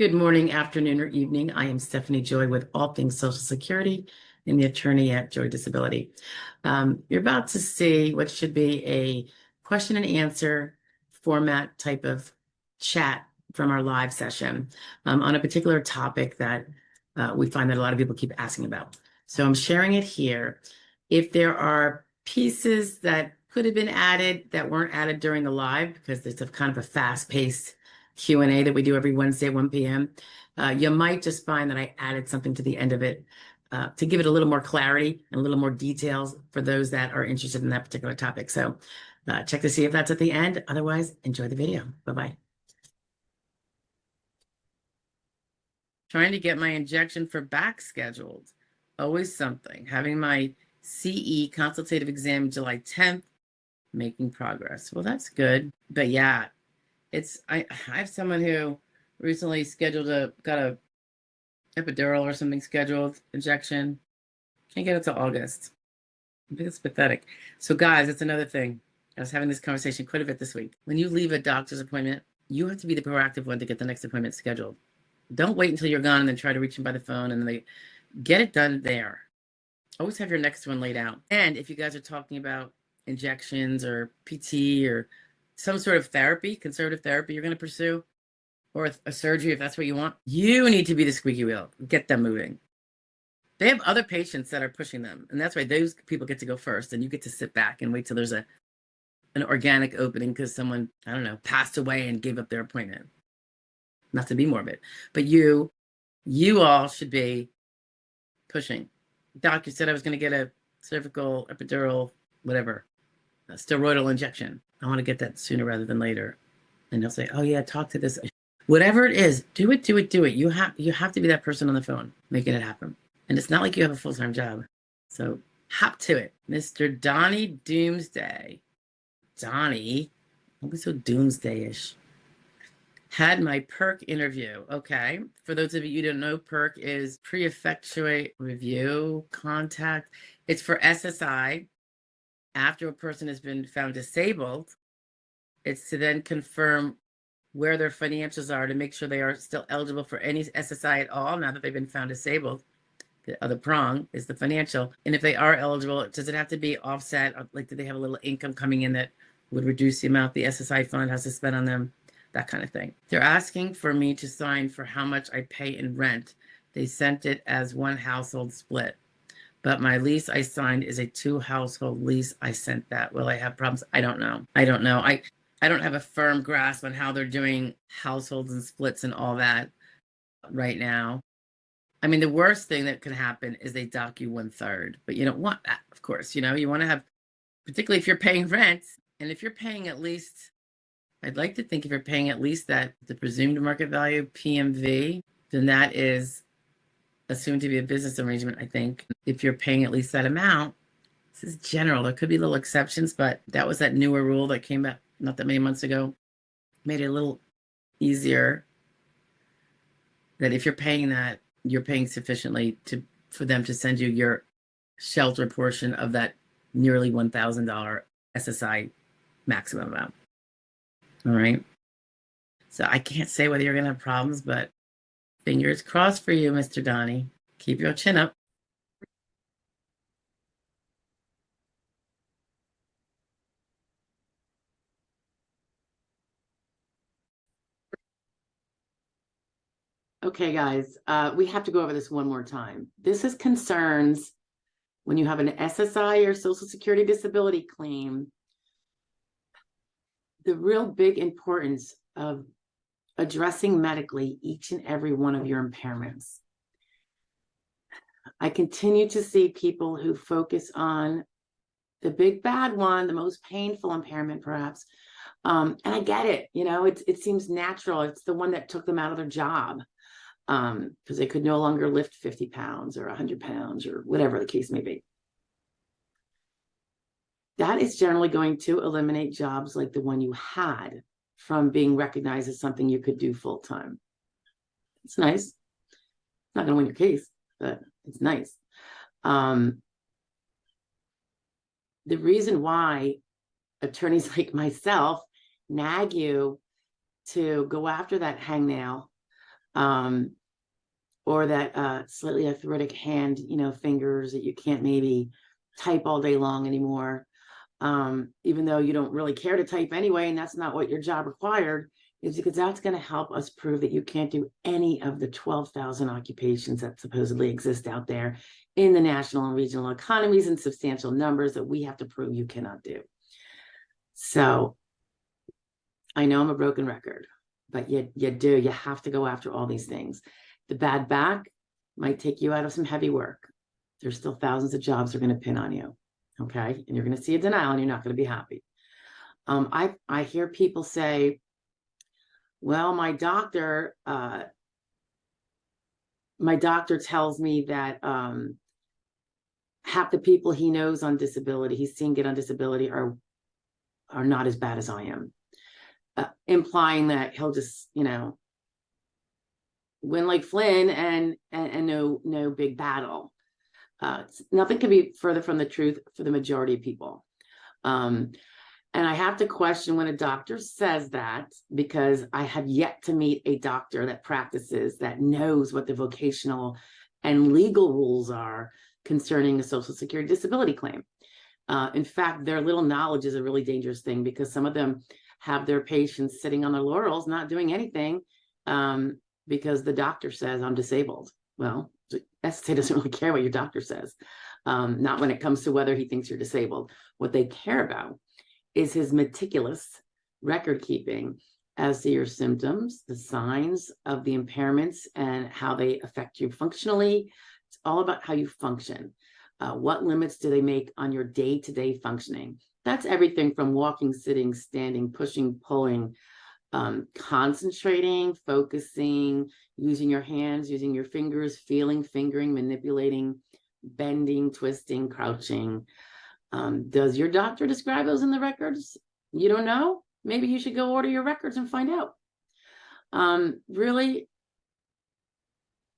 Good morning, afternoon, or evening. I am Stephanie Joy with All Things Social Security and the attorney at Joy Disability. You're about to see what should be a question and answer format type of chat from our live session on a particular topic that we find that a lot of people keep asking about. So I'm sharing it here. If there are pieces that could have been added that weren't added during the live, because there's a kind of a fast-paced Q&A that we do every Wednesday at 1 p.m. You might just find that I added something to the end of it to give it a little more clarity and a little more details for those that are interested in that particular topic. So check to see if that's at the end. Otherwise, enjoy the video. Bye-bye. Trying to get my injection for back scheduled. Always something. Having my CE consultative exam July 10th. Making progress. Well, that's good. But yeah, I have someone who recently got a epidural or something scheduled, injection. Can't get it till August. I think it's pathetic. So guys, it's another thing. I was having this conversation quite a bit this week. When you leave a doctor's appointment, you have to be the proactive one to get the next appointment scheduled. Don't wait until you're gone and then try to reach them by the phone, and they get it done there. Always have your next one laid out. And if you guys are talking about injections or PT or some sort of therapy, conservative therapy you're going to pursue, or a surgery if that's what you want, you need to be the squeaky wheel. Get them moving. They have other patients that are pushing them, and that's why those people get to go first, and you get to sit back and wait till there's an organic opening because someone, I don't know, passed away and gave up their appointment. Not to be morbid, but you all should be pushing. Doctor said I was going to get a cervical epidural, whatever, a steroidal injection. I want to get that sooner rather than later. And they'll say, oh yeah, talk to this. Whatever it is, do it. You have to be that person on the phone, making it happen. And it's not like you have a full-time job. So hop to it. Mr. Donnie Doomsday. Donnie, don't be so doomsday-ish. Had my PERC interview. Okay. For those of you who don't know, PERC is pre-effectuate review contact. It's for SSI. After a person has been found disabled, it's to then confirm where their financials are to make sure they are still eligible for any SSI at all now that they've been found disabled. The other prong is the financial. And if they are eligible, does it have to be offset? Like, do they have a little income coming in that would reduce the amount the SSI fund has to spend on them? That kind of thing. They're asking for me to sign for how much I pay in rent. They sent it as one household split. But my lease I signed is a 2-household lease. I sent that. Will I have problems? I don't know. I don't have a firm grasp on how they're doing households and splits and all that right now. I mean, the worst thing that could happen is they dock you 1/3, but you don't want that, of course. You want to have, particularly if you're paying rent, and if you're paying at least, I'd like to think if you're paying at least that, the presumed market value, PMV, then that is assumed to be a business arrangement, I think. If you're paying at least that amount, this is general. There could be little exceptions, but that was that newer rule that came out not that many months ago. Made it a little easier that if you're paying that, you're paying sufficiently for them to send you your shelter portion of that nearly $1,000 SSI maximum amount. All right. So I can't say whether you're going to have problems, but fingers crossed for you, Mr. Donnie. Keep your chin up. Okay, guys, we have to go over this one more time. This is concerns when you have an SSI or Social Security disability claim. The real big importance of addressing medically each and every one of your impairments. I continue to see people who focus on the big bad one, the most painful impairment perhaps. And I get it, it seems natural. It's the one that took them out of their job because they could no longer lift 50 pounds or 100 pounds or whatever the case may be. That is generally going to eliminate jobs like the one you had from being recognized as something you could do full time. It's nice. It's not going to win your case, but it's nice. The reason why attorneys like myself nag you to go after that hangnail or that slightly arthritic hand, fingers that you can't maybe type all day long anymore, even though you don't really care to type anyway, and that's not what your job required, is because that's going to help us prove that you can't do any of the 12,000 occupations that supposedly exist out there in the national and regional economies in substantial numbers that we have to prove you cannot do. So I know I'm a broken record, but you have to go after all these things. The bad back might take you out of some heavy work. There's still thousands of jobs that are going to pin on you. Okay. And you're going to see a denial and you're not going to be happy. I hear people say, well, my doctor tells me that half the people he knows on disability, he's seen get on disability, are not as bad as I am, implying that he'll just, win like Flynn and no big battle. Nothing can be further from the truth for the majority of people. And I have to question when a doctor says that, because I have yet to meet a doctor that practices, that knows what the vocational and legal rules are concerning a Social Security disability claim. In fact, their little knowledge is a really dangerous thing, because some of them have their patients sitting on their laurels, not doing anything, because the doctor says I'm disabled. Well, SSA doesn't really care what your doctor says, not when it comes to whether he thinks you're disabled. What they care about is his meticulous record keeping as to your symptoms, the signs of the impairments, and how they affect you functionally. It's all about how you function. What limits do they make on your day-to-day functioning? That's everything from walking, sitting, standing, pushing, pulling, concentrating, focusing, using your hands, using your fingers, feeling, fingering, manipulating, bending, twisting, crouching. Does your doctor describe those in the records? You don't know? Maybe you should go order your records and find out. Really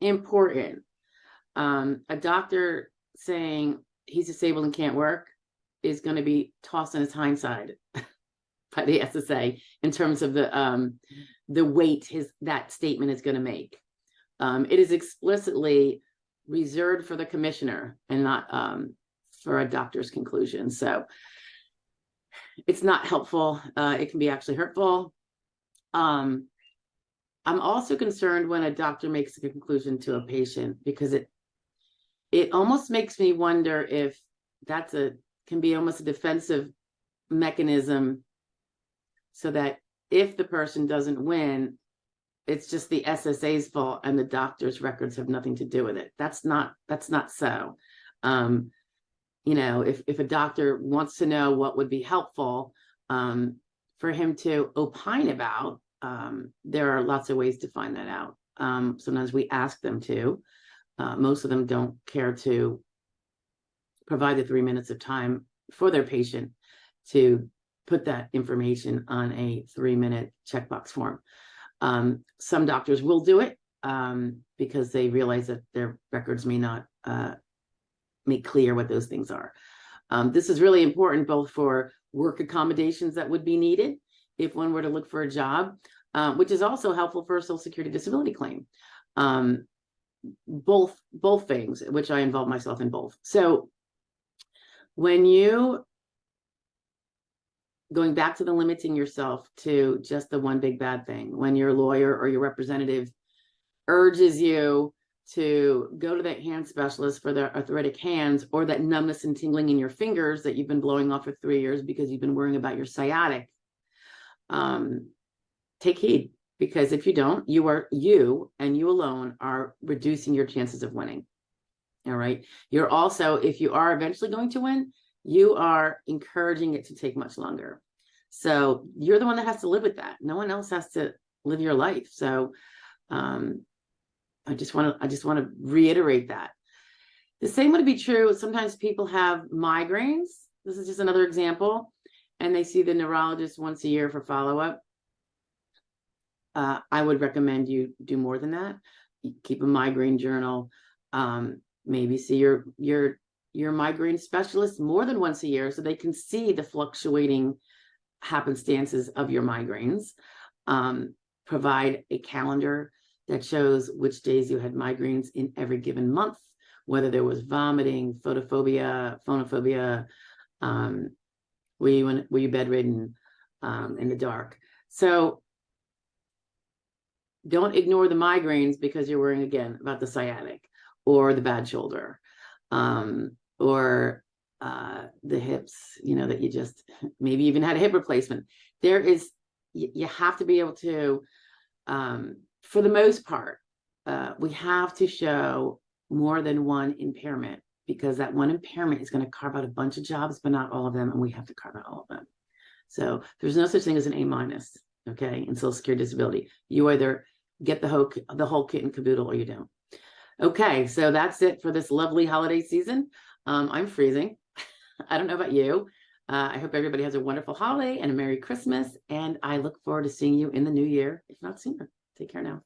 important. A doctor saying he's disabled and can't work is going to be tossed on his hindside by the SSA in terms of the weight that statement is going to make. It is explicitly reserved for the commissioner and not for a doctor's conclusion. So it's not helpful. It can be actually hurtful. I'm also concerned when a doctor makes a conclusion to a patient, because it almost makes me wonder if can be almost a defensive mechanism, so that if the person doesn't win, it's just the SSA's fault and the doctor's records have nothing to do with it. That's not so. If a doctor wants to know what would be helpful for him to opine about, there are lots of ways to find that out. Sometimes we ask them to. Most of them don't care to provide the 3 minutes of time for their patient to put that information on a 3-minute checkbox form. Some doctors will do it because they realize that their records may not make clear what those things are. This is really important both for work accommodations that would be needed if one were to look for a job, which is also helpful for a Social Security disability claim. Both things, which I involve myself in both. So when you, going back to the limiting yourself to just the one big bad thing, when your lawyer or your representative urges you to go to that hand specialist for their arthritic hands, or that numbness and tingling in your fingers that you've been blowing off for 3 years because you've been worrying about your sciatic, take heed, because if you don't, you and you alone are reducing your chances of winning. All right. You're also, if you are eventually going to win, you are encouraging it to take much longer. So you're the one that has to live with that. No one else has to live your life. So I just want to reiterate that. The same would be true. Sometimes people have migraines. This is just another example. And they see the neurologist once a year for follow-up. I would recommend you do more than that. Keep a migraine journal. Maybe see your migraine specialist more than once a year, so they can see the fluctuating happenstances of your migraines. Provide a calendar that shows which days you had migraines in every given month, whether there was vomiting, phonophobia, were you bedridden, in the dark. So don't ignore the migraines because you're worrying again about the sciatic or the bad shoulder, or the hips, that you just maybe even had a hip replacement. You have to be able to, for the most part, we have to show more than one impairment, because that one impairment is going to carve out a bunch of jobs, but not all of them, and we have to carve out all of them. So there's no such thing as an A-, okay, in Social Security disability. You either get the whole kit and caboodle or you don't. Okay, so that's it for this lovely holiday season. I'm freezing. I don't know about you. I hope everybody has a wonderful holiday and a Merry Christmas, and I look forward to seeing you in the new year, if not sooner. Take care now.